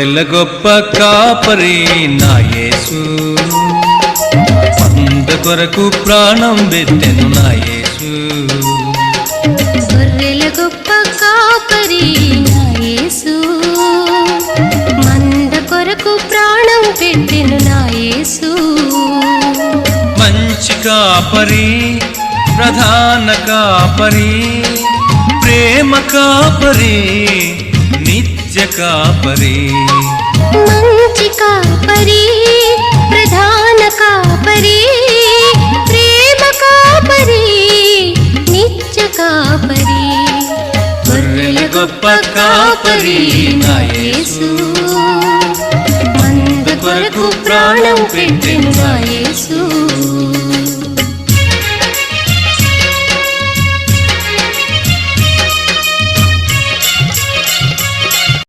గొర్రెల గొప్ప కాపరి నా యేసు, మంద కొరకు ప్రాణం పెట్టెను నా యేసు. గొర్రెల గొప్ప కాపరి నా యేసు, మంద కొరకు ప్రాణం పెట్టెను నా యేసు. మంచి కాపరి, ప్రధాన కాపరి, ప్రేమ కాపరి, నిత్య కాపరి. మంచి కాపరి, ప్రధాన కాపరి, ప్రేమ కాపరి, నిత్య కాపరి. గొర్రెల గొప్ప కాపరి నా యేసు, మంద కొరకు ప్రాణం పెట్టెను నా యేసు.